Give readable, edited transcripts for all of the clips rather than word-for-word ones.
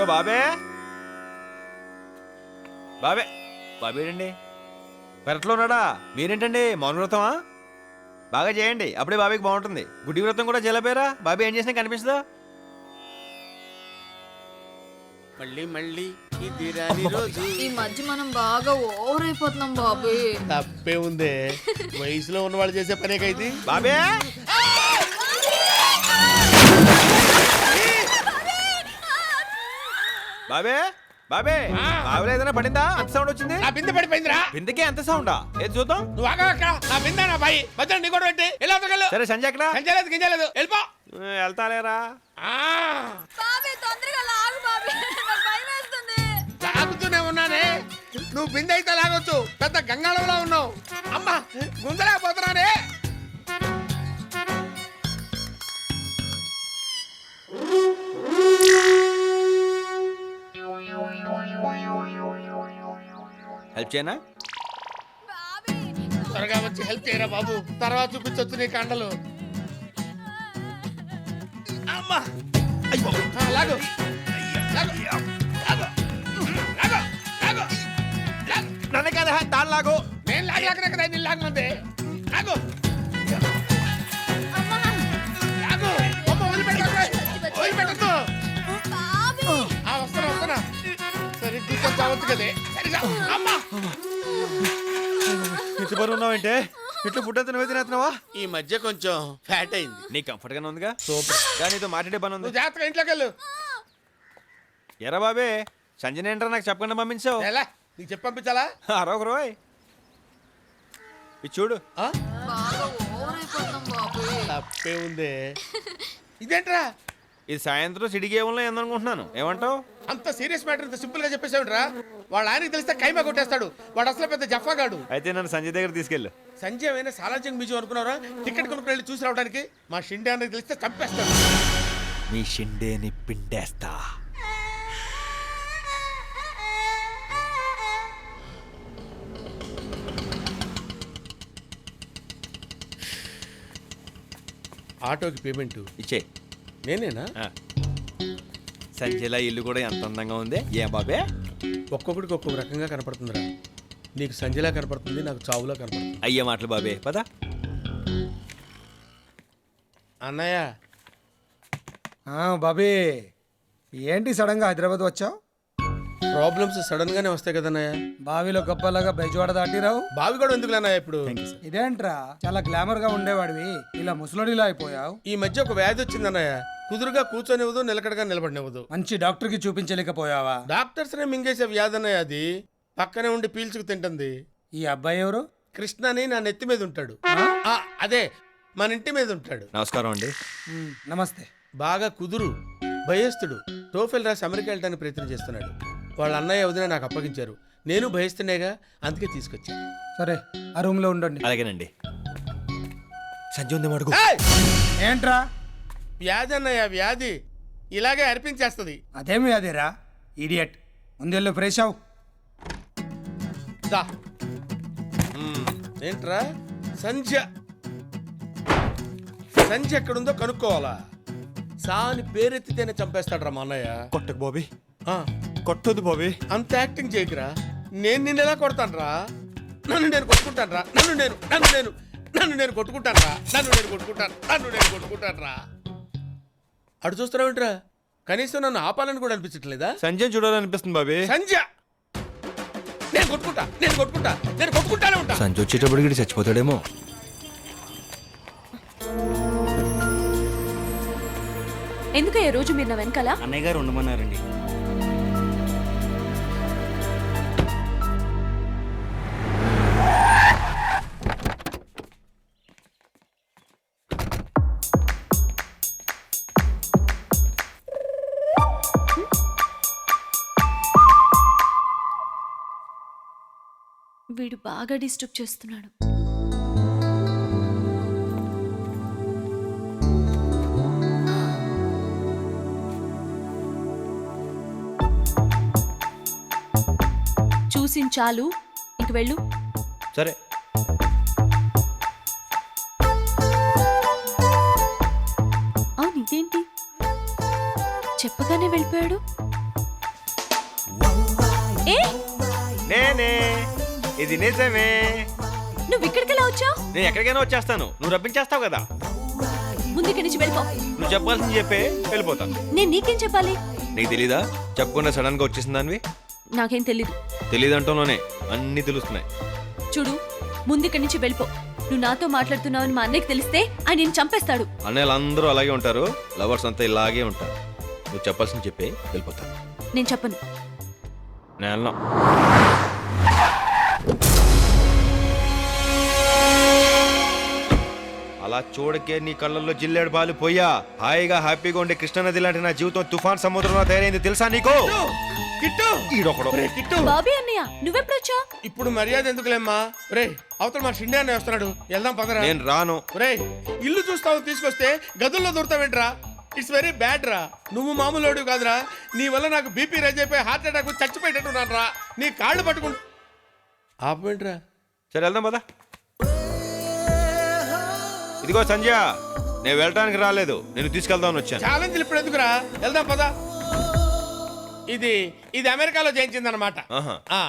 ఇదిగో బాబే బాబే బాబేడండి పెరట్లో ఉన్నాడా? మీరేంటండి మౌన వ్రతమా? బాగా చేయండి, అప్పుడే బాబీకి బాగుంటుంది. గుడి వ్రతం కూడా చేయలేపోయారా? బాబీ ఏం చేసినా కనిపిస్తుందా? మళ్ళీ మళ్ళీ ఇది రాని రోజు. ఈ మధ్య మనం బాగా ఓవర్ అయిపోతున్నాం బాబు. తప్పే ఉందే, వయసులో ఉన్న వాళ్ళు చేసే పనే కైతే. బాబే బాబే బాబే బాబులో ఏదైనా పడిందా? అంత సౌండ్ వచ్చింది. నా బిందె పడిపోయిందిరా. బిందెకే అంత సౌండా? ఏది చూద్దాం. నువ్వు ఆగా అక్కడ. నా బిందె నా బాయి మధ్యలో నీ కూడా పెట్టి ఎలా తగలు. సరే సంజయ్ ఎక్కడ? సంచలేదు గింజలేదు వెళ్ళిపో. వెళ్తాలేరా? బాబీ తొందరగా లాగు బాబీ, నాకు భయం వేస్తుంది. లాగుతూనే ఉన్నానే. నువ్వు బిందె అయితే లాగొచ్చు, పెద్ద గంగాళంలో ఉన్నావు. అమ్మా గుంజలేకపోతున్నానే. హెల్ప్ చేయనా? బాబీ త్వరగా వచ్చి హెల్ప్ చేయరా బాబు, తర్వాత చూపించొచ్చు నీ కండలు. అమ్మా లాగు లాగు లాగు లాగు లాగు. నన్ను కదా దాని లాగు. నేను లాగలేకనే కదా నేను లాగమంది. లాగు లాగు. అమ్మ వదిలిపెట్టద్దు, వదిలిపెట్టద్దు. బాబీ వస్తున్నా సరిగ్గా కొంచెం చావచ్చు కదే. సరిగా అమ్మా. ఇంటి పని ఉన్నావంటే ఇట్లా ఫుడ్ అంతా నువ్వే తినేస్తున్నావా? ఈ మధ్య కొంచెం ఫ్యాట్ అయింది. నీ కంఫర్ట్ గానే ఉందిగా? సూపర్. కానీ నీతో మాట్లాడే పని ఉంది. నువ్వు జాగ్రత్తగా ఇంట్లోకి వెళ్ళు. ఎరా బాబే సంజయ్ ఏంట్రా నాకు చెప్పకుండా పంపించావు? ఎలా నీకు చెప్పి పంపించాలా? అరొక రోయ్ ఇది చూడు. బాగా ఓవర్ అయిపోతున్నాం బాబు. తప్పే ఉందే. ఇదేంట్రా ఇది సాయంత్రం సిటీ గేమ్లో ఏందనుకుంటున్నాను. ఏమంటావు? అంత సీరియస్ మ్యాటర్ ఇంత సింపుల్ గా చెప్పేసావుంట్రా. వాళ్ళ ఆయనకి తెలిస్తే కైమా కొట్టేస్తాడు. వాడు అసలు పెద్ద జఫాగాడు. అయితే నన్ను సంజయ్ దగ్గర తీసుకెళ్ళు. సంజయ్ అయినా సాలార్జంగ్ మ్యూజియం అనుకున్నారా? టికెట్ కొనుక్కుని వెళ్ళి చూసి రావడానికి. మా షిండే అన్నకి తెలిస్తే చంపేస్తాడు. మీ షిండేని పిండేస్తా. ఆటోకి పేమెంట్ ఇచ్చే. నేనేనా? సంజయ్లా ఇల్లు కూడా ఎంత అందంగా ఉంది. ఏ బాబే ఒక్కొక్కడికి ఒక్కొక్క రకంగా కనపడుతుందిరా. నీకు సంజయ్లా కనపడుతుంది, నాకు చావులా కనపడుతుంది. అయ్యే మాటలు బాబే పద. అన్నయ్య బాబీ ఏంటి సడన్ గా హైదరాబాద్ వచ్చావు? ప్రాబ్లమ్స్ సడన్ గానే వస్తాయి కదన్నయ్య. బావిలో గొప్పలాగా బెజవాడ దాటిరావు. బావి కూడా ఎందుకు అన్నయ్య ఇప్పుడు? ఇదేంట్రా చాలా గ్లామర్ గా ఉండేవాడివి, ఇలా ముసలోడిలా అయిపోయావు. ఈ మధ్య ఒక వ్యాధి వచ్చిందన్నయ్య. కుదురుగా కూర్చొనివ్వదు, నిలకడగా నిలబడినివ్వదు. మంచి డాక్టర్ కి చూపించలేకపోయావా? డాక్టర్స్ నే మింగేసే వ్యాధి అన్నయ్య అది. పక్కనే ఉండి పీల్చుకు తింటుంది. ఈ అబ్బాయి ఎవరు? కృష్ణని నా నెత్తి మీద ఉంటాడు. అదే మన ఇంటి మీద ఉంటాడు. నమస్కారం అండి. నమస్తే. బాగా కుదురు, భయస్తుడు. టోఫెల్ రాసి అమెరికా వెళ్ళడానికి ప్రయత్నం చేస్తున్నాడు. వాళ్ళ అన్నయ్య వదిన నాకు అప్పగించారు. నేను భయస్తునేగా, అందుకే తీసుకొచ్చా. సరే ఆ రూమ్ లో ఉండండి. అలాగేనండి. సంజయ్ ఉంది మడుగు. ఏయ్! ఏంట్రా? వ్యాధి అన్నయ్య, వ్యాధి ఇలాగే అర్పించేస్తుంది. అదేమి అదేరా ఇడియట్. ముందెళ్ళు ఫ్రెష్ అవు. దా. ఏంట్రా సంధ్య? సంధ్య ఎక్కడుందో కనుక్కోవాలా? సాని పేరెత్తితేనే చంపేస్తాడ్రా మా అన్నయ్య. కొట్టకు బాబీ, ఆ, కొట్టొద్దు బాబీ. అంత యాక్టింగ్ చేయకురా. నేను నిన్ను ఎలా కొడతానురా? నన్ను నేను కొట్టుకుంటానురా. నన్ను నేను కొట్టుకుంటానురా. నన్ను నేను కొట్టుకుంటానురా. అటు చూస్తున్నావేంట్రా? కనీసం నన్ను ఆపాలని కూడా అనిపించట్లేదా? సంజయ్ చూడాలనిపిస్తుంది బాబీ. సంధ్య నేను కొట్టుకుంటానే ఉంటా. సంజయ్ వచ్చేటప్పుడు చచ్చిపోతాడేమో. ఎందుకయ్యా రోజు మీరు నా వెనకాల? అన్నయ్య గారు ఉండమన్నారండి. వీడు బాగా డిస్టర్బ్ చేస్తున్నాడు. చూసించాలు, ఇంక వెళ్ళు. సరే. అవును, ఇదేంటి చెప్పగానే వెళ్ళిపోయాడు? ఏ నేనే, ఇది నిజమే. నువ్వు ఇక్కడికి ఎలా వచ్చావు? నేను ఎక్కడికైనా వచ్చేస్తాను, నువ్వు రప్పించేస్తావు కదా. ముందు ఇక్కడి నుంచి వెళ్ళిపో. నువ్వు చెప్పాల్సింది చెప్పే వెళ్ళిపోతాను. నేను నీకేం చెప్పాలి? నీకు తెలీదా? చెప్పకుండా సడన్ గా వచ్చేసిన దానివి. నాకేం తెలీదు. తెలీదంటూనే అన్ని తెలుస్తున్నాయి. చూడు, ముందు ఇక్కడి నుంచి వెళ్ళిపో. నువ్వు నాతో మాట్లాడుతున్నావని మా అన్నయ్యకి తెలిస్తే ఆయన నేను చంపేస్తాడు. అన్నయ్యలు అందరూ అలాగే ఉంటారు, లవర్స్ అంతా ఇలాగే ఉంటారు. నువ్వు చెప్పాల్సింది చెప్పే వెళ్ళిపోతాను. నేను చెప్పను. నేను వెళ్ళను. అలా చూడకే నీ కళ్ళల్లో జిల్లేడు బాలు పోయా. హాయిగా హ్యాపీగా ఉండే కృష్ణానది లాంటి నా జీవితం తుఫాన్ సముద్రంలో తయారైంది తెలుసా నీకు? కిట్టు ఈడొకడు. ఒరే కిట్టు, బాబీ అన్నయ్య నువ్వెప్పుడు వచ్చావు? ఇప్పుడు మర్యాద ఎందుకులేమ్మా? రే అవతల మా షిండే అనే వస్తున్నాడు, వెళ్దాం పదరా. నేను రాను. రే ఇల్లు చూస్తావు తీసుకొస్తే గదుల్లో దొరుకుతావేంట్రా? ఇట్స్ వెరీ బ్యాడ్ రా. నువ్వు మామూలు కాదురా. నీ వల్ల నాకు బీపీ రైజ్ అయిపోయి హార్ట్ అటాక్ చచ్చిపోయేటట్టున్నాను రా. నీ కాళ్ళు పట్టుకుంటా ఆపేంట్రా. సరే వెళ్దాం పద. ఇదిగో సంజయ్, నేను వెళ్ళటానికి రాలేదు, నేను తీసుకెళ్దామని వచ్చాను. ఛాలెంజ్లు ఇప్పుడు ఎందుకురా, వెళ్దాం పద. ఇది ఇది అమెరికాలో చేయించిందనమాట. ఆహా.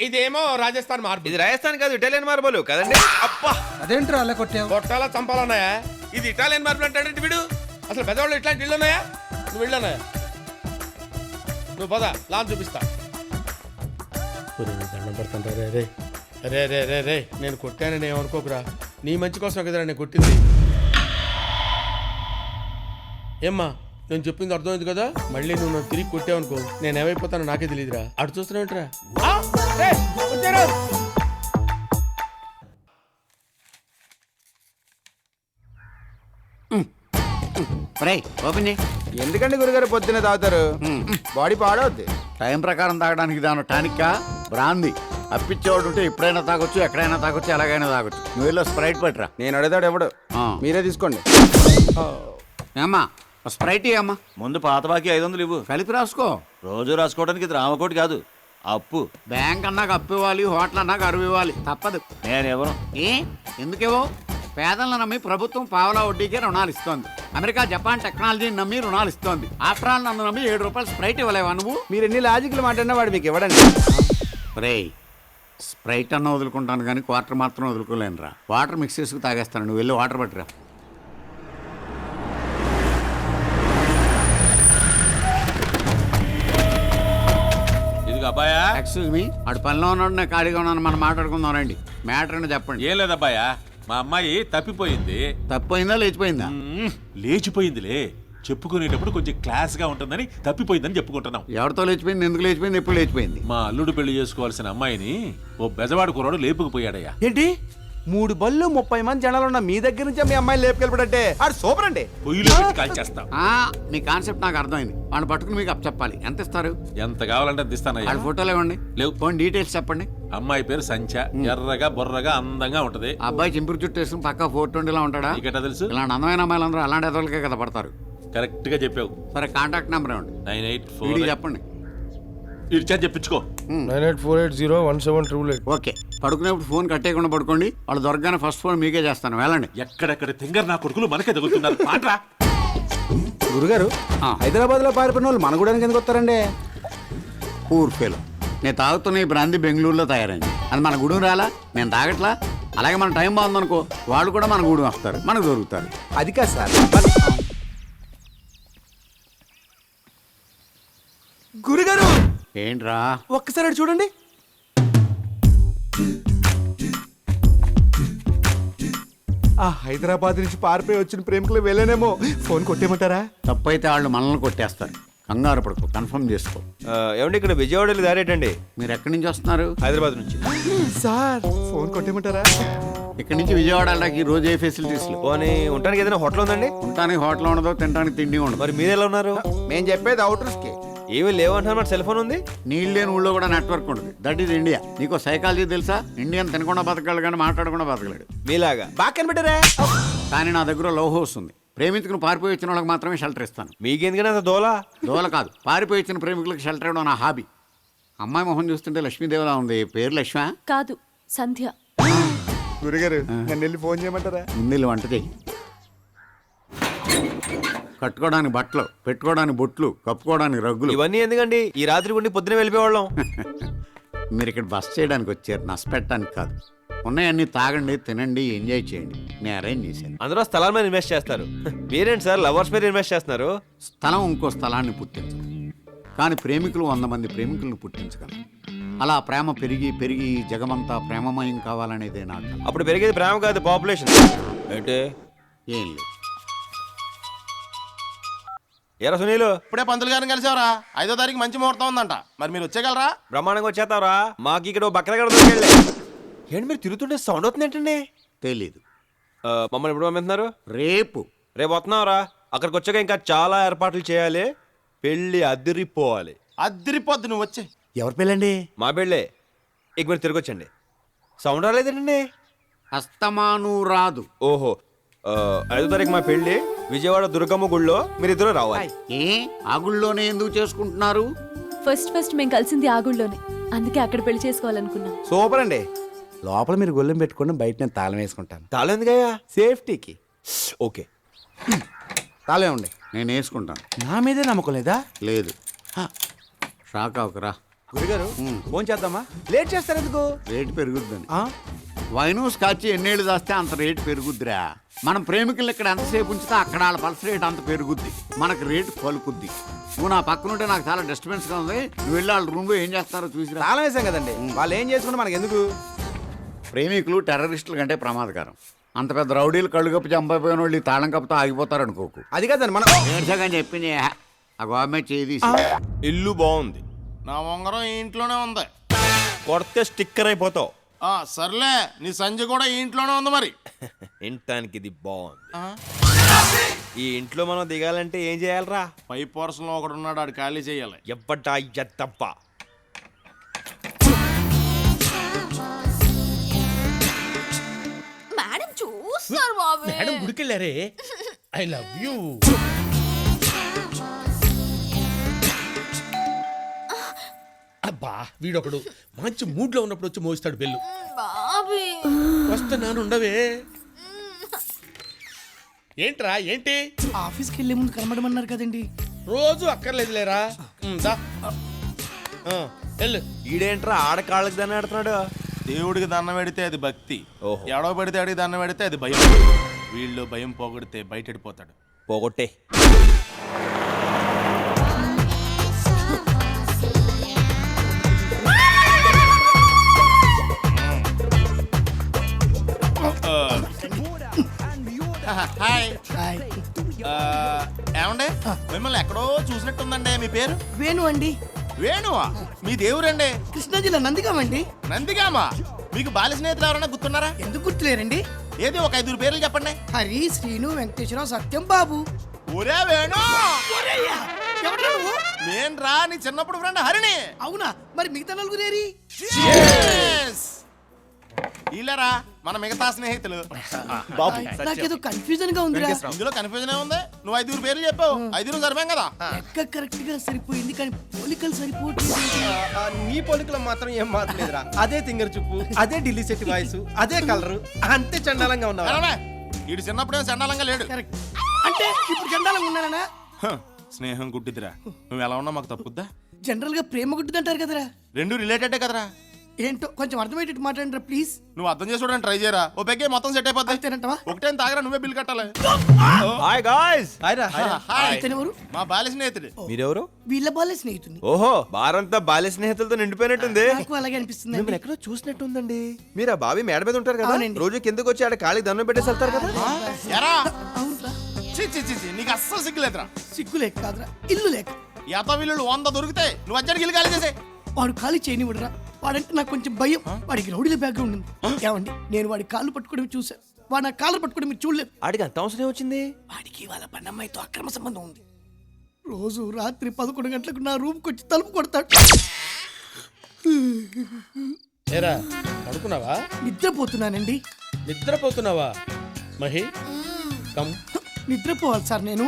ఇదేమో రాజస్థాన్ మార్పు. ఇది రాజస్థాన్ కాదు, ఇటాలియన్ మార్బల్ కదండి. అబ్బా, అదేంట్రా అలా కొట్టావు? కొట్టాలా చంపాలన్నాయా? ఇది ఇటాలియన్ మార్పులు అంటాడంటే వీడు. అసలు పెద్దవాళ్ళు ఇట్లాంటి ఇళ్ళు ఉన్నాయా? నువ్వు వెళ్ళన్నాయా? నువ్వు పద, లాన్ చూపిస్తా. దండం పెడతాను రే రే రే రే రే రే నేను కొట్టానని ఏమనుకోకురా. నీ మంచి కోసం కదరా నేను కొట్టింది. ఏమ్మా నేను చెప్పింది అర్థమైంది కదా? మళ్ళీ నువ్వు నన్ను తిరిగి కొట్టావనుకో నేను ఏమైపోతానో నాకే తెలియదురా. అటు చూస్తున్నావుంటరా. ఎందుకండి గురుగారు పొద్దున్నే తాగుతారు? బాడీ పాడవద్ది. టైం ప్రకారం తాగడానికి దాని టానిక్కా బ్రాంది. అప్పిచ్చేవాడు ఉంటే ఎప్పుడైనా తాగొచ్చు, ఎక్కడైనా తాగొచ్చు, ఎలాగైనా తాగొచ్చు. నువ్వు వెళ్ళి స్ప్రైట్ పట్టురా. నేను అడుగుతాడు ఎవడు, ఆ. మీరే తీసుకోండి. ఏమ్మా స్ప్రైట్ అమ్మా. ముందు పాత బాకీ 500 ఇవ్వు. కలిపి రాసుకో. రోజు రాసుకోవడానికి ఇది రామకోటి కాదు, అప్పు. బ్యాంక్ అన్నాక అప్పు ఇవ్వాలి, హోటల్ అన్నాక అరువు ఇవ్వాలి, తప్పదు. నేనెవరు? ఏ ఎందుకేవో? పేదలను నమ్మి ప్రభుత్వం పావలా వడ్డీకే రుణాలు ఇస్తోంది. అమెరికా జపాన్ టెక్నాలజీని నమ్మి రుణాలు ఇస్తోంది. ఆఫ్టర్ ఆల్ నన్ను నమ్మి 7 రూపాయలు స్ప్రైట్ ఇవ్వలేవా నువ్వు? మీరు ఎన్ని లాజిక్లు మాట్లాడినా వాడు మీకు ఇవ్వడండి. రే స్ప్రైట్ అన్న వదులుకుంటాను కానీ క్వార్టర్ మాత్రం వదులుకోలేనురా. వాటర్ మిక్స్ చేసుకు తాగేస్తాను. నువ్వు వెళ్ళి వాటర్ పట్టురా. ఇదిగో అబ్బాయా. ఎక్స్క్యూజ్ మీ, అటు పనిలో ఉన్నాడు, నేను ఖాళీగా ఉన్నాను, మనం మాట్లాడుకుందాం రండి. మ్యాటర్ అని చెప్పండి. ఏం లేదబ్బాయా, మా అమ్మాయి తప్పిపోయింది. తప్పైందా లేచిపోయిందా? లేచిపోయిందిలే. చెప్పుకునేటప్పుడు కొంచెం క్లాస్ గా ఉంటుందని తప్పిపోయిందని చెప్పుకుంటున్నాం. ఎవరితో లేచిపోయింది, ఎందుకు లేచిపోయింది, ఎప్పుడు లేచిపోయింది? మా అల్లుడు పెళ్లి చేసుకోవాల్సిన అమ్మాయిని ఓ బెజవాడు కుర్రాడు లేపుకుపోయాడయ్యా. ఏంటి 3 బళ్ళు 30 మంది జనాలు ఉన్న మీ దగ్గర నుంచే మీ అమ్మాయిని లేపుకెళ్ళిపోడంటే ఆడు సూపర్ అండి. పొయ్యిలో పెట్టి కాల్చేస్తాం. మీ కాన్సెప్ట్ నాకు అర్థమైంది. వాడిని పట్టుకుని మీకు అప్ చెప్పాలి. ఎంత ఇస్తారు? ఎంత కావాలంటే అంత ఇస్తానయ్యా. వాళ్ళ ఫోటోలు ఇవ్వండి. లేవు. పోనీ డీటెయిల్స్ చెప్పండి. అమ్మాయి పేరు సంచ, ఎర్రగా బొర్రగా అందంగా ఉంటది. ఆ అబ్బాయి చింపురు చుట్టూ వేసుకుని పక్క 420 ఉంటాడా? నీకెట్టా తెలుసు? ఇలాంటి అందమైన అమ్మాయిలందరూ అలాంటి ఎదవలకే కదా పడతారు. కరెక్ట్ గా చెప్పావు. సరే కాంటాక్ట్ నెంబర్ ఇవ్వండి. 984 చెప్పండి. ఇచ్చా చెప్పించుకో. 9848017888. ఓకే, పడుకునేప్పుడు ఫోన్ కట్టేయకుండా పడుకోండి. వాళ్ళు దొరకగానే ఫస్ట్ ఫోన్ మీకే చేస్తాను, వెళ్ళండి. ఎక్కడెక్కడ తింగర్ నా కొడుకులు మనకే తగులుతున్నారు. పాట్రా. గురుగారు హైదరాబాద్ లో పారిపోయిన వాళ్ళు మన కూడా ఎందుకు వస్తారండి? Poor fellow. నేను తాగుతున్న ఈ బ్రాంతి బెంగళూరులో తయారైంది. అది మన గూడెం రాలా? నేను తాగట్లా. అలాగే మన టైం బాగుందనుకో, వాళ్ళు కూడా మన గూడెం వస్తారు, మనకు దొరుకుతారు. అది కాదు సార్. గురుగారు ఏంట్రా? ఒక్కసారి అటు చూడండి. ఆ హైదరాబాద్ నుంచి పారిపోయి వచ్చిన ప్రేమికులు వెళ్ళానేమో. ఫోన్ కొట్టేయమంటారా? తప్పైతే వాళ్ళు మనల్ని కొట్టేస్తారు. కంగారు పడుకో, కన్ఫర్మ్ చేసుకో. ఏమండి ఇక్కడ విజయవాడలో దారేటండి? మీరు ఎక్కడి నుంచి వస్తున్నారు? హైదరాబాద్ నుంచి. సార్ ఫోన్ కొట్టేయమంటారా? ఇక్కడి నుంచి విజయవాడ వెళ్ళడానికి రోజు ఏ ఫెసిలిటీస్ లేవు. పోనీ ఉండడానికి ఏదైనా హోటల్ ఉందండి? ఉండటానికి హోటల్ ఉండదు, తినడానికి తిండి ఉండదు. మరి మీరు ఎలా ఉన్నారు? మేము చెప్పేది అవుటర్స్ కి. ఏమీ లేవంటున్నారు, మరి సెల్ ఫోన్ ఉంది. నీళ్ళు లేని ఊళ్ళో కూడా నెట్వర్క్ ఉంటుంది. That is India. నీకు సైకాలజీ తెలుసా? ఇండియన్ తినకుండా బతకగలడు కానీ మాట్లాడకుండా బతకలేడు. మీలాగా బాగా కనిపెట్టారా? కానీ నా దగ్గర లవ్ హౌస్ ఉంది. ప్రేమించుకుని పారిపోయి వచ్చిన వాళ్ళకి మాత్రమే షెల్టర్ ఇస్తాను. మీకెందుకని అంత దోలా? దోల కాదు, పారిపోయి వచ్చిన ప్రేమికులకు షెల్టర్ ఇవ్వడం నా హాబీ. అమ్మాయి మొహం చూస్తుంటే లక్ష్మీదేవిలా ఉంది. పేరు లక్ష్మ కాదు, సంధ్య. గురుగారు నన్ను వెళ్ళి ఫోన్ చేయమంటారా? ముందు వంట చేయి. కట్టుకోవడానికి బట్టలు, పెట్టుకోవడానికి బొట్లు, కప్పుకోవడానికి రగ్గులు. ఇవన్నీ ఎందుకండి? ఈ రాత్రి ఉండి పొద్దునే వెళ్ళిపోయేవాళ్ళం. మీరు ఇక్కడ బస్ చేయడానికి వచ్చారు, నష్టపెట్టడానికి కాదు. ఉన్నాయన్నీ తాగండి, తినండి, ఎంజాయ్ చేయండి. నేను అరేంజ్ చేశాను. అందరూ స్థలాల మీద ఇన్వెస్ట్ చేస్తారు, మీరేంటి సార్ లవర్స్ మీద ఇన్వెస్ట్ చేస్తున్నారు? స్థలం ఇంకో స్థలాన్ని పుట్టించదు, కానీ ప్రేమికులు 100 మంది ప్రేమికులను పుట్టించగలరు. అలా ప్రేమ పెరిగి పెరిగి ఈ జగమంతా ప్రేమమయం కావాలనేదే నా కల. అప్పుడు పెరిగేది ప్రేమ కాదు, పాపులేషన్. ఏంటి ఏం లేదు. ఏరా సునీలు, ఇప్పుడే పంతులు గారిని కలిసావరా? 5వ తారీఖు మంచి ముహూర్తం ఉందంట, మరి మీరు వచ్చేయగలరా? బ్రహ్మాండంగా వచ్చేస్తావురా. మాకు ఇక్కడ బక్కల గడ దొరికెళ్ళి. ఏంటి మీరు తిరుగుతుంటే సౌండ్ అవుతుంది ఏంటండి? తెలీదు. మమ్మల్ని ఎప్పుడు పంపిస్తున్నారు? రేపు రేపు వస్తున్నావురా. అక్కడికి వచ్చాక ఇంకా చాలా ఏర్పాట్లు చేయాలి, పెళ్ళి అదిరిపోవాలి. అద్దరిపోద్దు, నువ్వు వచ్చే. ఎవరి పెళ్ళండి? మా పెళ్ళే. ఇక మీరు తిరిగి వచ్చండి. సౌండ్ రాలేదండి. అస్తమాను రాదు. ఓహో, 5వ తారీఖు మా పెళ్ళి విజయవాడ దుర్గమ్మ గుళ్ళో, మీరిద్దరూ రావాలి. ఏ ఆ గుళ్ళోనే ఎందుకు చేసుకుంటున్నారు? ఫస్ట్ మేము కలిసింది ఆ గుళ్ళోనే, అందుకే అక్కడ పెళ్లి చేసుకోవాలనుకున్నాం. సూపర్ అండి. లోపల మీరు గొల్లెం పెట్టుకోండి, బయట నేను తాళం వేసుకుంటాను. తాళం ఎందుకయ్యా? సేఫ్టీకి. ఓకే. తాళం ఉండి. నేను వేసుకుంటాను. నా మీదే నమ్మకం లేదా? లేదు. షాక్ అవకరా. గురుగారు ఫోన్ చేద్దామా? లేట్ చేస్తారు ఎందుకు? రేటు పెరుగుద్దని. ఆ? వైను స్కాచ్ ఎన్నేళ్ళు దాస్తే అంత రేటు పెరుగుద్దిరా. మనం ప్రేమికులు ఇక్కడ ఎంతసేపు ఉంచితే అక్కడ వాళ్ళ పల్స్ రేట్ అంత పెరుగుద్ది, మనకు రేటు పలుకుద్ది. నువ్వు నా పక్కన ఉంటే నాకు చాలా డిస్టర్బెన్స్గా ఉంది. నువ్వు వెళ్ళి వాళ్ళ రూమ్లో ఏం చేస్తారో చూసిరా. తాళం వేసాం కదండి, వాళ్ళు ఏం చేసుకుంటే మనకి ఎందుకు? ప్రేమికులు టెర్రరిస్టుల కంటే ప్రమాదకరం. అంత పెద్ద రౌడీలు కళ్ళు కప్పు చంపైపోయిన వాళ్ళు ఈ తాళం కప్పుతో ఆగిపోతారు అనుకోకు. అది కాదండి మనం ఏడ్చగాని చెప్పింది ఆ గవర్నమెంట్ చేది. ఇల్లు బాగుంది, నా ఉంగరం ఈ ఇంట్లోనే ఉంది. కొడితే స్టిక్కర్ అయిపోతావు. సర్లే, నీ సంజయ్ కూడా ఈ ఇంట్లోనే ఉంది. మరి ఇంటానికి ఇది బాగుంది. ఈ ఇంట్లో మనం దిగాలంటే ఏం చేయాలరా? పై పోర్షన్లో ఒకడు ఉన్నాడు, ఆడు ఖాళీ చేయాలి. ఎవ్వటా ఎత్తప్ప. మేడం చూస్తారు బాబు. మేడం గుడికెళ్ళారే. I love you. అబ్బా, వీడొకడు మంచి మూడ్ లో ఉన్నప్పుడు వచ్చి మోస్తాడు బెల్లు. బాబీ వస్తున్నాను, ఉండవే. ఏంట్రా ఏంటి? ఆఫీస్కి వెళ్ళే ముందు కనబడమన్నారు కదండి. రోజు అక్కర్లేదులేరా. దా. వెళ్ళు. ఈడేంట్రా ఆడకాళ్ళకి దాన్ని ఆడుతున్నాడు? దేవుడికి దండం పెడితే అది భక్తి, ఓహో. ఎడవ పెడితే అడిగి దండం పెడితే అది భయం. వీళ్ళు భయం పోగొడితే బయటెడిపోతాడు. పోగొట్టే. హాయ్. హాయ్. ఏమండే, మిమ్మల్ని ఎక్కడో చూసినట్టుందండి. మీ పేరు? వేణు అండి. వేణువా? మీ దేవురండి? కృష్ణా జిల్లా నందిగామండి. నందిగామా? మీకు బాల్య స్నేహితులు ఎవరైనా గుర్తున్నారా? ఎందుకు గుర్తులేరండి? ఏది ఒక 5 పేర్లు చెప్పండి. హరి, శ్రీను, వెంకటేశ్వరరావు, సత్యం, బాబు. ఒరే వేణు, ఎవరు నువ్వు? నేను రా నీ చిన్నప్పుడు ఫ్రెండ్ హరిని. అవునా? మరి మిగతా నలుగురేరి? ఇల్లరా మన మిగతా స్నేహితులు. నాకేదో కన్ఫ్యూజన్ గా ఉందిరా. ఇందులో కన్ఫ్యూజన్ ఉంది. నువ్వు 5 పేర్లు చెప్పావు, 5 సరిపోయాం కదా. లెక్క కరెక్ట్ గా సరిపోయింది, కానీ పోలికలు సరిపోవట్లేదు. నీ పోలికలో మాత్రం ఏం మాత్రలేదురా. అదే తింగర్ చూపు, అదే ఢిల్లీ సెట్టి వాయిస్, అదే కలరు, అంతే చండాలంగా ఉన్నావు. వీడు చిన్నప్పుడే చండాలంగా లేడు. కరెక్ట్. అంటే ఇప్పుడు చండాలంగా ఉన్నానా? స్నేహం గుడ్డిదిరా. నువ్వు ఎలా ఉన్నా మాకు తప్పుద్దా? జనరల్ గా ప్రేమ గుడ్డిదంటారు కదరా. 2 రిలేటెడే కదరా. ఏంటో కొంచెం అర్థమయ్యేటట్టు మాట్లాడండి ప్లీజ్. నువ్వు అర్థం చేసుకోవడానికి ట్రై చేయరా. ఓ పెగ్గే మొత్తం సెట్ అయిపోద్ది. అంతేనంటావా? ఒకటే తాగరా, నువ్వే బిల్ కట్టాలి. Hi guys. హాయ్. ఇతనెవరు? మా బాల్య స్నేహితుడు. మీరెవరు? వీళ్ళ బాల్య స్నేహితుని. ఓహో, బారంతా బాల్య స్నేహితులతో నిండిపోయినట్టుంది. నాకు అలాగే అనిపిస్తుంది. మిమ్మల్ని ఎక్కడో చూసినట్టుందండి. మీరు ఆ బావి మేడ మీద ఉంటారు కదా, అవునండి. రోజు కిందకు వచ్చి ఆడ ఖాళీ దండం పెట్టేసి వెళ్తారు కదా. ఎరా, అవునురా. చి చి చి చి, నీకు అస్సలు సిగ్గులేదురా. సిగ్గు లేక కాదురా, ఇల్లు లేక. యాతో వీళ్ళు 100 దొరికితే నువ్వు అజ్జడికి ఇల్లు ఖాళీ చేసే. వాడు ఖాళీ చేయనివ్వడురా. వాడంటే నాకు కొంచెం భయం. వాడికి రౌడీల బ్యాక్గ్రౌండ్ ఉంది. ఏమండి, నేను వాడి కాళ్ళు పట్టుకోవడం చూశాను. వాడు నా కాళ్ళు పట్టుకోవడం మీరు చూడలేదు. ఆడికి అంత అవసరం వచ్చింది. వాడికి వాళ్ళ పన్నమ్మాయితో అక్రమ సంబంధం ఉంది. రోజు రాత్రి 11 గంటలకు నా రూమ్కి వచ్చి తలుపు కొడతాడు. ఏరా, పడుకున్నావా? నిద్రపోతున్నానండి. నిద్రపోతున్నావా? మహి కమ్. నిద్రపోవాలి సార్ నేను.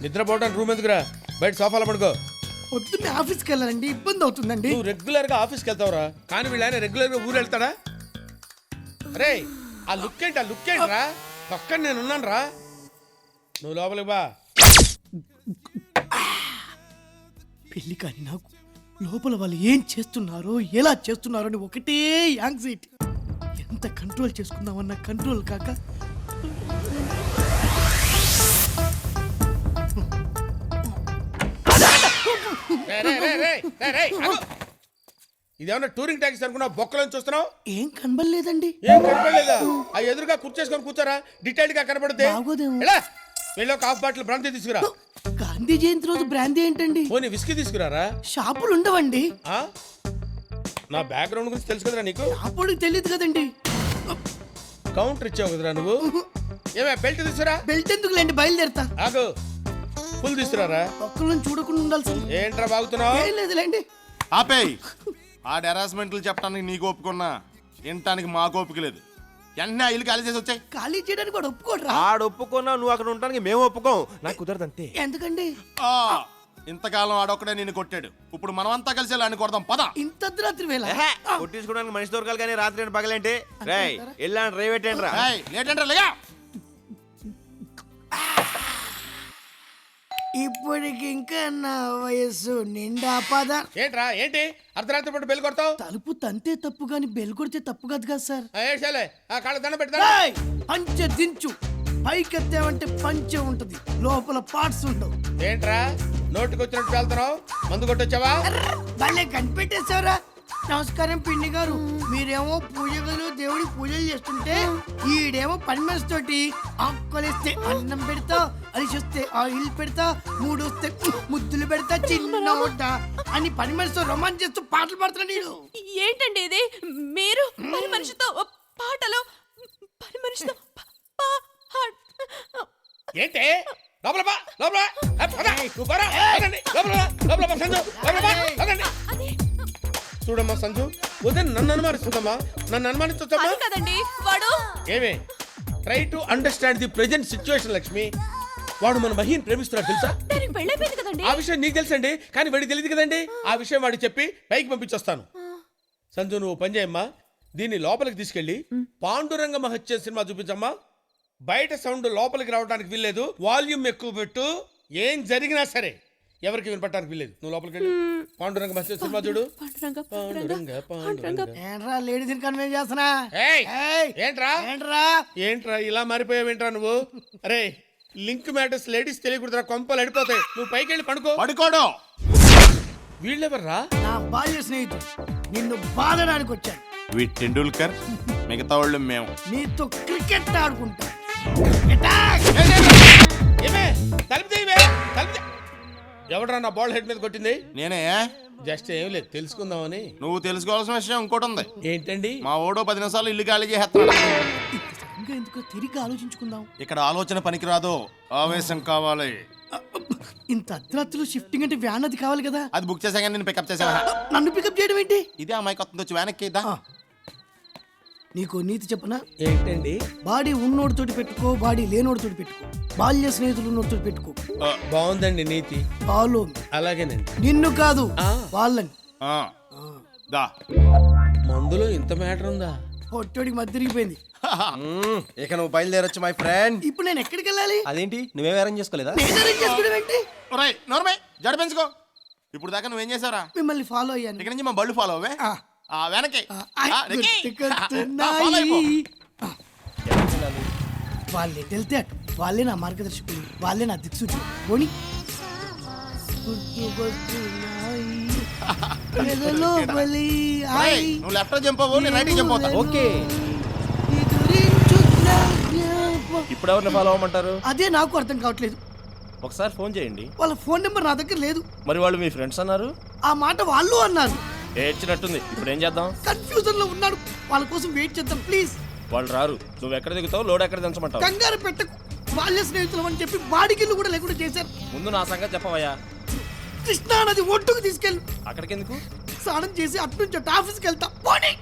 నిద్రపోవడానికి రూమ్ ఎందుకురా? బయట సోఫాలో పడుకో. పొద్దున్నే ఆఫీస్కి వెళ్ళాలండి, ఇబ్బంది అవుతుందండి. నువ్వు రెగ్యులర్ గా ఆఫీస్కి వెళ్తావురా, కానీ వీళ్ళైనా రెగ్యులర్ గా ఊరు వెళ్తాడా? అరే, ఆ లుక్ ఏంటి? ఆ లుక్ ఏంట్రా? పక్కన నేను ఉన్నాను రా. నువ్వు లోపలికి బా. పెళ్లి కానీ నాకు లోపల వాళ్ళు ఏం చేస్తున్నారో ఎలా చేస్తున్నారో అని ఒకటే యాంగ్జైటీ. ఎంత కంట్రోల్ చేసుకుందామన్న కంట్రోల్ కాక ఇదేమన్నా టూరింగ్ ట్యాక్సీ అనుకున్నా బొక్కలను చూస్తున్నావు? ఏం కనబడలేదండి. ఏం కనపడలేదా? ఆ ఎదురుగా కుర్చేసుకొని కూర్చోరా, డీటెయిల్ గా కనపడుద్ది. బాగోదేమో. వెళ్ళి ఒక హాఫ్ బాటిల్ బ్రాంతి తీసుకురా. గాంధీ జయంతి రోజు బ్రాందీ ఏంటండి? పోనీ విస్కీ తీసుకురారా. షాపులు ఉండవండి. ఆ? నా బ్యాక్గ్రౌండ్ గురించి తెలుసు కదరా నీకు? అప్పుడు తెలియదు కదండి. కౌంటర్ ఇచ్చావు కదరా నువ్వు. ఏమే బెల్ట్ తీసుకురా. బెల్ట్ ఎందుకులేండి, బయలుదేరతా. ఆగు, ఫుల్ తీసుకురారా. ఒక్కళ్ళని చూడకుండా ఉండాల్సింది. ఏంట్రా బాగుతున్నావు? ఏం లేదులేండి. ఆపేయ్. ఆ హెరాస్మెంట్లు చెప్పడానికి నీకు ఒప్పుకున్నా, వినటానికి మాకు ఓపిక లేదు. వెంటనే ఆ ఇల్లు ఖాళీ చేసి వచ్చాయి. ఖాళీ చేయడానికి కూడా ఒప్పుకోడ్రా. ఆడు ఒప్పుకున్నా నువ్వు అక్కడ ఉండడానికి మేము ఒప్పుకోం. నాకు కుదరదు అంతే. ఎందుకండి? ఇంతకాలం ఆడొక్కడే నిన్ను కొట్టాడు, ఇప్పుడు మనమంతా కలిసి వెళ్ళి కొడదాం పద. ఇంత అర్ధరాత్రి వేళ కొట్టించుకోవడానికి మనిషి దొరకాలి కానీ రాత్రి ఏంటి పగలేంటి? రేయ్ వెళ్ళాను డ్రైవ్ పెట్టండి రా. లేట్ అంటే లేగా. ఇప్పటికి ఇంకా నా వయస్సు నిండా పద. ఏంట్రా ఏంటి అర్ధరాత్రి పూట బెల్ కొడతావు? తలుపు తంతే తప్పు గాని బెల్ కొడితే తప్పు కాదు కదా సార్. ఏడ్చాలే, ఆ కాళ్ళ దండ పెడతా. ఏయ్! పంచె దించు. పైకెత్తావంటే పంచె ఉంటది, లోపల పార్ట్స్ ఉండవు. ఏంట్రా నోటికి వచ్చినట్టు వెళ్తున్నావు? మందు కొట్టొచ్చావా? భలే కనిపెట్టేశారా. నమస్కారం పిండి గారు. మీరేమో పూజలు దేవుడికి పూజలు చేస్తుంటే ఈడేమో పని మనిషి తోటి ఆకులేస్తే అన్నం పెడతా, అలిసొస్తే ఆయిల్ పెడతా, మూడొస్తే ముద్దులు పెడతా చిన్నోట అని పని మనిషితో రొమాన్స్ చేస్తూ పాటలు పాడుతున్నా. నేను ఏంటండి ఇది? మీరు పని మనిషితో పాటలు, పని మనిషితో ఏంటి లోపల బా, లోపల బా. పద, నువ్వు పద. పదండి, లోపల బా, లోపల బా, సంజు, లోపల బా, పదండి. చూడమ్మా సంజు, ఉదయం నన్ను అనుమానిస్తుందమ్మా. నన్ను అనుమానించొచ్చమ్మా. కదండి వాడు. ఏమే try to understand the present situation Lakshmi. వాడు మన మహిని ప్రేమిస్తున్నాడు తెలుసా? దానికి పెళ్ళైపోయింది కదండి. ఆ విషయం నీకు తెలుసండి, కానీ వాడికి తెలియదు కదండి. ఆ విషయం వాడికి చెప్పి పైకి పంపించొస్తాను. సంజు నువ్వు పని చేయమ్మా, దీన్ని లోపలికి తీసుకెళ్ళి పాండురంగ మహత్య సినిమా చూపించమ్మా. బయట సౌండ్ లోపలికి రావడానికి వీల్లేదు, వాల్యూమ్ ఎక్కువ పెట్టు. ఏం జరిగినా సరే ఎవరికి వినపడటానికి వీల్లేదు. నువ్వు లోపలికి వెళ్ళి పాండురంగ మహత్య సినిమా చూడు. ఏంట్రా లేడీస్ కన్వెన్స్ చేస్తున్నా? ఏయ్! ఏయ్! ఏంట్రా ఏంట్రా ఏంట్రా ఇలా మారిపోయావేంట్రా నువ్వు? అరే లింక్ మ్యాటర్స్ లేడీస్ తెలియకూడదురా, కొంపలు అడిపోతాయి. నువ్వు పైకి వెళ్ళి పడుకో. పడుకోడు. వీళ్ళెవర్రా? నా బాల్య స్నేహితుడు, నిన్ను బాధడానికి వచ్చాను. వీటి టెండూల్కర్, మిగతా వాళ్ళు మేము. నీతో క్రికెట్ ఆడుకుంటా. ఏమే తలుపు తీయవే, తలుపు తీ. ఎవడ్రా నా బాల్ హెడ్ మీద కొట్టింది? నేనే. జస్ట్ ఏం లేదు తెలుసుకుందామని. నువ్వు తెలుసుకోవాల్సిన విషయం ఇంకోటి ఉంది. ఏంటండి? మా ఓడో 10 నిమిషాలు ఇల్లు ఖాళీ చేస్తున్నాడు. ఇంకా ఎందుకో తిరిగి ఆలోచించుకుందాం. ఇక్కడ ఆలోచన పనికిరాదు, ఆవేశం కావాలి. ఇంత అర్ధరాత్రులు షిఫ్టింగ్ అంటే వ్యాన్ అది కావాలి కదా. అది బుక్ చేసాక నేను పికప్ చేసా. నన్ను పికప్ చేయడం ఏంటి? ఇదే అమ్మాయి కొత్త వచ్చి వెనక్కి ఇద్దా. నీకు నీతి చెప్పనా? ఏంటండి? బాడీ ఉన్నోడితోటి పెట్టుకో, బాడీ లేనోడితోటి పెట్టుకో, బాల్య స్నేహితులు ఉన్నోడితోటి పెట్టుకో. బాగుందండి నీతి. ఫాలో. అలాగేనండి. నిన్ను కాదు వాళ్ళని. దా. మందులో ఇంత మ్యాటర్ ఉందా? పొట్టోడికి మధ్య తిరిగిపోయింది. ఇక నువ్వు బయలుదేరొచ్చు మై ఫ్రెండ్. ఇప్పుడు నేను ఎక్కడికి వెళ్ళాలి? అదేంటి నువ్వేం అరేంజ్ చేసుకోలేదా? నేను arrange చేసుకోవడం ఏంటి? ఒరేయ్ నోర్మే జడ పెంచుకో. ఇప్పుడు దాకా నువ్వేం చేసావురా? మిమ్మల్ని ఫాలో అయ్యాను. ఇక్కడ నుంచి మా బళ్ళు ఫాలో అవే. వెనక్కి వాళ్ళే వెళ్తే అటు, వాళ్ళే నా మార్గదర్శకులు, వాళ్ళే నా దిక్సూచి. పోనీ నువ్వు లెఫ్ట్ జంప్ అవ్వు, నేను రైట్ జంప్ అవుతా. ఓకే ఇప్పుడు ఎవరిని ఫాలో అవ్వమంటారు? అదే నాకు అర్థం కావట్లేదు. ఒకసారి ఫోన్ చేయండి. వాళ్ళ ఫోన్ నెంబర్ నా దగ్గర లేదు. మరి వాళ్ళు మీ ఫ్రెండ్స్ అన్నారు. ఆ మాట వాళ్ళు అన్నారు. ఏడ్చినట్టుంది. ఇప్పుడు ఏం చేద్దాం? కన్ఫ్యూజన్ లో ఉన్నాడు. వాళ్ళ కోసం వెయిట్ చేద్దాం ప్లీజ్. వాళ్ళు రారు. నువ్వు ఎక్కడ దిగుతావు, లోడ్ ఎక్కడ దించమంటావు? కంగారు పెట్టకు. బాల్య స్నేహితులు అని చెప్పి బాడిగిల్లు కూడా లేకుండా చేశారు. ముందు నా సంగతి చెప్పవయ్యా. కృష్ణా నది ఒడ్డుకు తీసుకెళ్ళు. అక్కడికి ఎందుకు? స్నానం చేసి అటు నుంచి అటు ఆఫీస్కి వెళ్తా. పోనీ.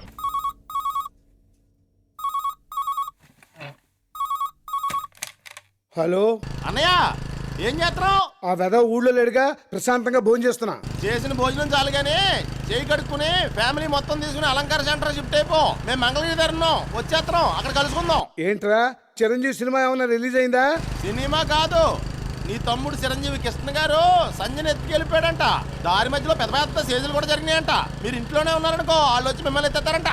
హలో అన్నయ్య, ఏం చేస్తున్నావు? ఆ వెద ఊళ్ళో లేడుగా, ప్రశాంతంగా భోజనం చేస్తున్నా. చేసిన భోజనం చాలు గానీ చేయి కడుక్కుని ఫ్యామిలీ మొత్తం తీసుకుని అలంకార సెంటర్ షిఫ్ట్ అయిపో. మేము మంగళగిరి దగ్గర ఉన్నాం, వచ్చేస్తున్నాం, అక్కడ కలుసుకుందాం. ఏంట్రా చిరంజీవి సినిమా ఏమన్నా రిలీజ్ అయిందా? సినిమా కాదు, నీ తమ్ముడు చిరంజీవి కృష్ణ గారు సంజయ్ ఎత్తుకెళ్ళిపోయాడంట. దారి మధ్యలో పెద్ద పెద్ద సేజులు కూడా జరిగినాయంట. మీరు ఇంట్లోనే ఉన్నారనుకో, వాళ్ళు వచ్చి మిమ్మల్ని ఎత్తారంట.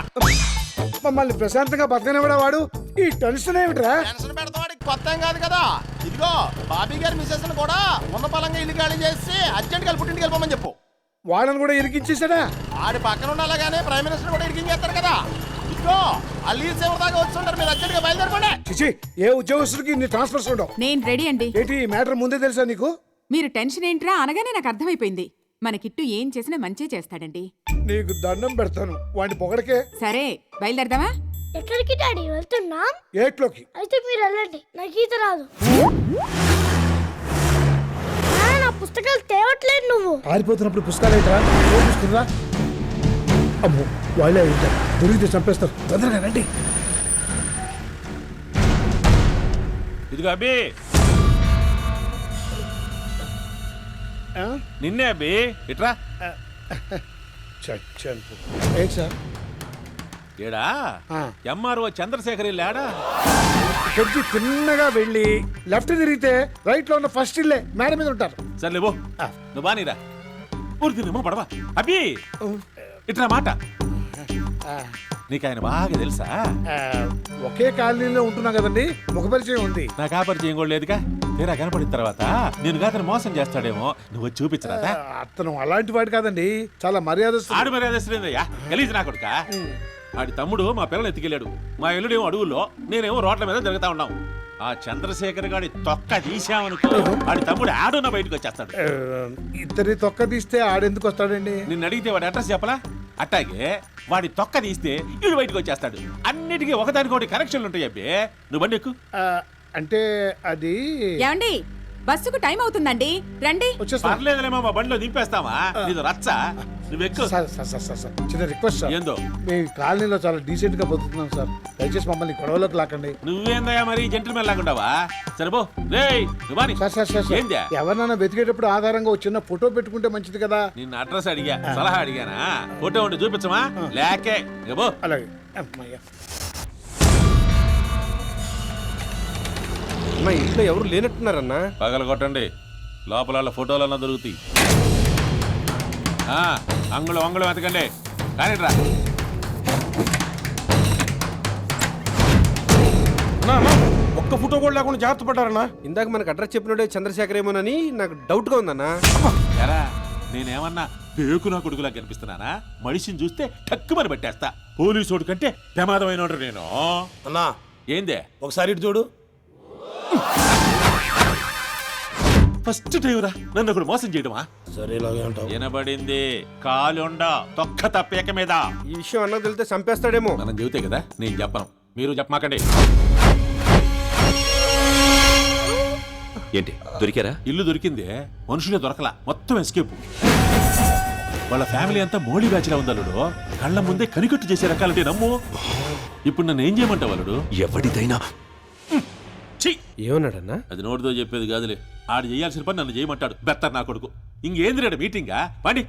మమ్మల్ని ప్రశాంతంగా బతకనివ్వడా వాడు? ఈ టెన్షన్ ఏమిట్రా? టెన్షన్ పెడతావాడికి కొత్త ఏం కాదు కదా. ఇదిగో బాబీ గారి మిసెస్ కూడా ఉన్న పలంగా ఇల్లు ఖాళీ చేసి అర్జెంట్ గా పుట్టింటికి వెళ్ళిపోమని చెప్పు. వాళ్ళని కూడా ఇరికించేసాడా? ఆడి పక్కన ఉండాలగానే ప్రైమ్ మినిస్టర్ కూడా ఇరికించేస్తారు కదా. ఇదిగో ఆ లీవ్ సేవర్ దాకా వచ్చుంటారు. మీరు అర్జెంట్ గా బయలుదేరకండి. చిచి, ఏ ఉద్యోగస్తుడికి ఇన్ని ట్రాన్స్ఫర్స్ ఉండవు. నేను రెడీ అండి. ఏంటి ఈ మ్యాటర్ ముందే తెలుసా నీకు? మీరు టెన్షన్ ఏంట్రా అనగానే నాకు అర్థమైపోయింది. మన కిట్టు ఏం చేసినా మంచే చేస్తాడండి. నీకు దండం పెడతాను, వాడిని పొగడకే. సరే బయలుదేరదామా? ఎక్కడికి డాడీ వెళ్తున్నాం? ఏట్లోకి. అయితే మీరు వెళ్ళండి, నాకు ఈత రాదు. నా పుస్తకాలు తేవట్లేదు నువ్వు. పారిపోతున్నప్పుడు పుస్తకాలు ఏంట్రా? చూస్తుందా? అమ్మో, వాళ్ళే ఉంటారు, దొరికితే చంపేస్తారు. తొందరగా రండి. ఇదిగో అబ్బి, నిన్నే అబ్బి, ఇట్రా. చచ్చాను. ఏంటి సార్? ఏడా ఎంఆర్ఓ చంద్రశేఖర్ ఇల్లాడా? కొద్ది తిన్నగా వెళ్ళి లెఫ్ట్ తిరిగితే రైట్ లో ఉన్న ఫస్ట్ ఇల్లే, మేడ మీద ఉంటారు. సర్లే బో, నువ్వు బానీరా. ఊరికినేమో పడవా అబ్బి, ఇట్రా మాట. నీకు ఆయన బాగా తెలుసా? ఒకే కాలనీలో ఉంటున్నాం కదండి, ముఖ పరిచయం ఉంది. నాకు ఆ పరిచయం కూడా లేదుగా. తీరా కనపడిన తర్వాత నేను అతను మోసం చేస్తాడేమో, నువ్వు చూపించరాదా? అతను అలాంటి వాడు కాదండి, చాలా మర్యాదస్తుడు. ఆడు మర్యాదయ్యా, గలీజ్ నా కొడుక. ఆడి తమ్ముడు మా పిల్లలు ఎత్తుకెళ్ళాడు. మా ఎల్లుడేమో అడవుల్లో, నేనేమో రోడ్ల మీద జరుగుతా ఉన్నాం. ఆ చంద్రశేఖర్ గాడి తొక్క తీసామనుకో, ఆడి తమ్ముడు ఆడున్న బయటకు వచ్చేస్తాడు. ఇద్దరి తొక్క తీస్తే ఆడెందుకు వస్తాడండి? నిన్ను అడిగితే వాడి అడ్రస్ చెప్పలా? అట్టాగే వాడి తొక్క తీస్తే వీడు బయటకు వచ్చేస్తాడు. అన్నిటికీ ఒకదానికొకటి కనెక్షన్లు ఉంటాయి అబ్బే. నువ్వు బండి ఎక్కు. అంటే అది ఏమండి, బస్సుకు టైం అవుతుందండి, రండి. పర్లేదులేమో, మా బండిలో దింపేస్తావా? ఇది రచ్చ, నువ్వెక్కు. చిన్న రిక్వెస్ట్ సార్. ఏందో? మీ కాలనీలో చాలా డీసెంట్ గా బతుకుతున్నాం సార్, దయచేసి మమ్మల్ని గొడవలోకి లాకండి. నువ్వేందయ్యా మరి జెంటిల్మెన్ లాగుంటావా? సరేబో రేయ్ నువ్వు సార్ ఏందా? ఎవరినైనా వెతికేటప్పుడు ఆధారంగా చిన్న ఫోటో పెట్టుకుంటే మంచిది కదా. నిన్న అడ్రస్ అడిగా, సలహా అడిగానా? ఫోటో ఉండి చూపించమా? లేకే ఇగో. అలాగే. అమ్మయ్య. మా ఇంట్లో ఎవరు లేనట్టున్నారన్నా. పగల కొట్టండి, లోపల ఫోటోలన్నా దొరుకుతాయి. అంగుళం వెతకండి, కానీ రా. ఒక్క ఫోటో కూడా లేకుండా జాగ్రత్త పడ్డారన్నా. ఇందాక మనకు అడ్రస్ చెప్పినోడే చంద్రశేఖర్ ఏమోనని నాకు డౌట్ గా ఉందన్నా. ఎరా నేనేమన్నా పేకు నా కొడుకులా కనిపిస్తున్నానా? మనిషిని చూస్తే టక్కుమని పట్టేస్తా. పోలీసోడు కంటే ప్రమాదమైన నేను. అన్నా ఏందే? ఒకసారి ఇటు చూడు. ఫస్ట్ టైం రా నన్ను ఒకడు మోసం చేయడమా? సరే ఇలాగే అంటావు. వినబడింది, కాలుండ తొక్క తప్పేక మీద. ఈ విషయం అన్నకు తెలితే చంపేస్తాడేమో. మనం చెబితే కదా, నేను చెప్పను, మీరు చెప్పమాకండి. ఏంటి దొరికారా? ఇల్లు దొరికింది, మనుషులే దొరకలా, మొత్తం ఎస్కేప్. వాళ్ళ ఫ్యామిలీ అంతా మోడీ బ్యాచ్ లా ఉంది అల్లుడు. కళ్ళ ముందే కనికట్టు చేసే రకాలంటే నమ్ము. ఇప్పుడు నన్ను ఏం చేయమంటావు అల్లుడు? ఎవడిదైనా ఏమన్నాడన్నా? అది నోటితో చెప్పేది కాదులే. ఆడు చేయాల్సిన పని నన్ను చేయమంటాడు. బెత్తర్ నా కొడుకు. ఇంకేంది మీటింగా? పండి.